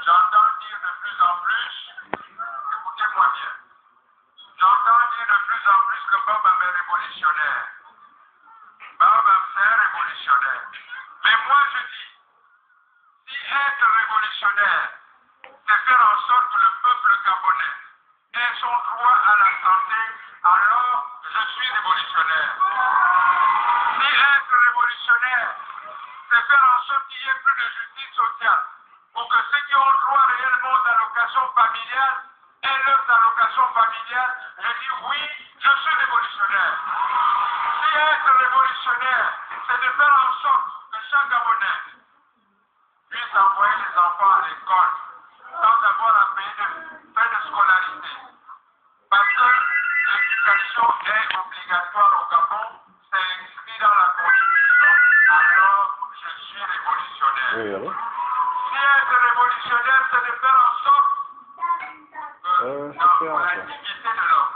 J'entends dire de plus en plus, écoutez-moi bien, j'entends dire de plus en plus que Bob est révolutionnaire. Bob est révolutionnaire. Mais moi je dis, si être révolutionnaire, c'est faire en sorte que le peuple gabonais ait son droit à la santé, alors je suis révolutionnaire. Si être révolutionnaire, c'est faire en sorte qu'il n'y ait plus de justice sociale, pour que ceux qui ont droit réellement aux allocations familiales aient leurs allocations familiales, je dis oui, je suis révolutionnaire. Si être révolutionnaire, c'est de faire en sorte que chaque Gabonais puisse envoyer les enfants à l'école sans avoir à payer de frais de scolarité. Parce que l'éducation est obligatoire au Gabon, c'est inscrit dans la Constitution, alors je suis révolutionnaire. Oui, allô? Si être révolutionnaire, c'est de faire en sorte que pour la dignité de l'homme,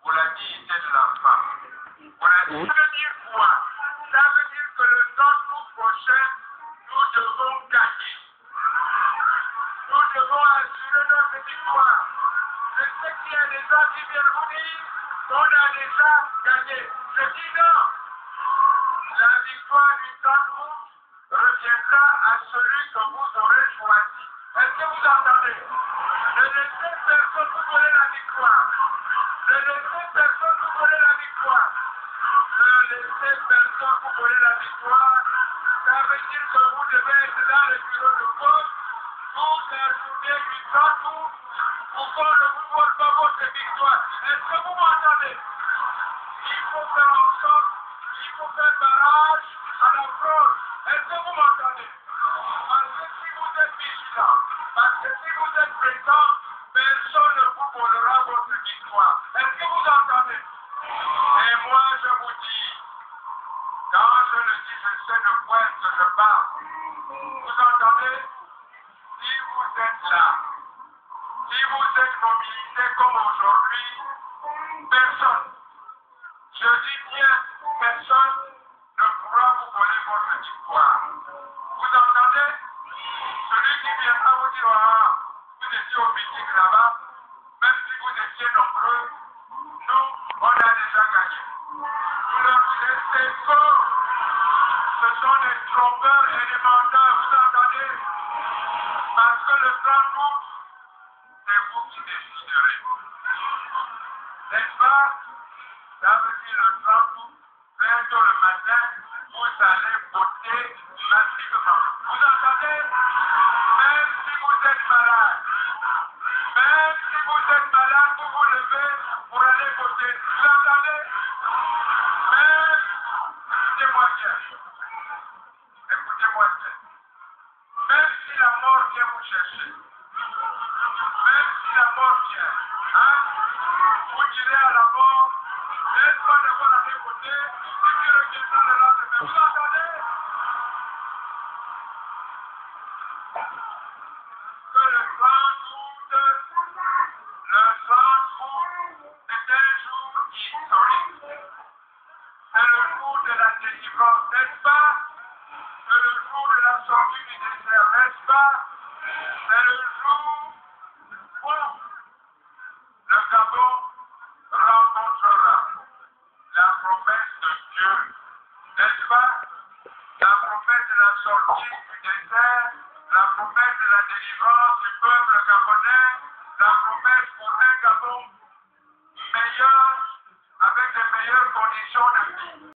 pour la dignité de la femme, pour la dignité. Ça veut dire quoi? Ça veut dire que le 30 août prochain, nous devons gagner. Nous devons assurer notre victoire. Je sais qu'il y a des gens qui viennent vous dire qu'on a déjà gagné. Je dis non. La victoire du 30 août reviendra à celui que vous aurez choisi. Est-ce que vous entendez? Ne laissez personne vous voler la victoire. Ne laissez personne vous voler la victoire. Ne laissez personne vous voler la victoire. Ça veut dire que vous devez être dans le bureau de vote toute la journée du 30 août pour qu'on ne vous vole pas votre victoire. Est-ce que vous m'entendez? Il faut faire en sorte, il faut faire barrage à la fraude. Est-ce que vous m'entendez? Parce que si vous êtes vigilant, parce que si vous êtes présent, personne ne vous volera votre victoire. Est-ce que vous entendez? Et moi je vous dis, quand je le dis, je sais de quoi est-ce que je parle. Vous entendez? Si vous êtes là, si vous êtes mobilisés comme aujourd'hui, personne, je dis bien, personne ne pourra vous voler votre victoire. Vous entendez? Celui qui viendra vous dire, ah, vous étiez au meeting là-bas, même si vous étiez nombreux, nous, on a déjà gagné. Vous leur direz, c'est faux. Ce sont des trompeurs et des menteurs, vous entendez? Parce que le 30 août, c'est vous qui déciderez. N'est-ce pas? Ça veut dire le 30 août, très tôt le matin, vous allez voter massivement. Vous entendez? Même si vous êtes malade, même si vous êtes malade, vous vous levez pour aller voter. Vous entendez? Même, écoutez-moi bien. Écoutez-moi bien. Même si la mort vient vous chercher, même si la mort vient, hein, vous direz à la mort, n'est-ce pas de vous aller voter, et puis reviendra le lendemain. Vous entendez? Que le 30 août, c'est un jour historique. C'est le jour de la délivrance, n'est-ce pas? C'est le jour de la sortie du désert, n'est-ce pas? C'est le jour où le Gabon rencontrera la promesse de Dieu, n'est-ce pas? La promesse de la sortie du désert, la promesse de la délivrance du peuple gabonais, la promesse pour un Gabon meilleur, avec de meilleures conditions de vie.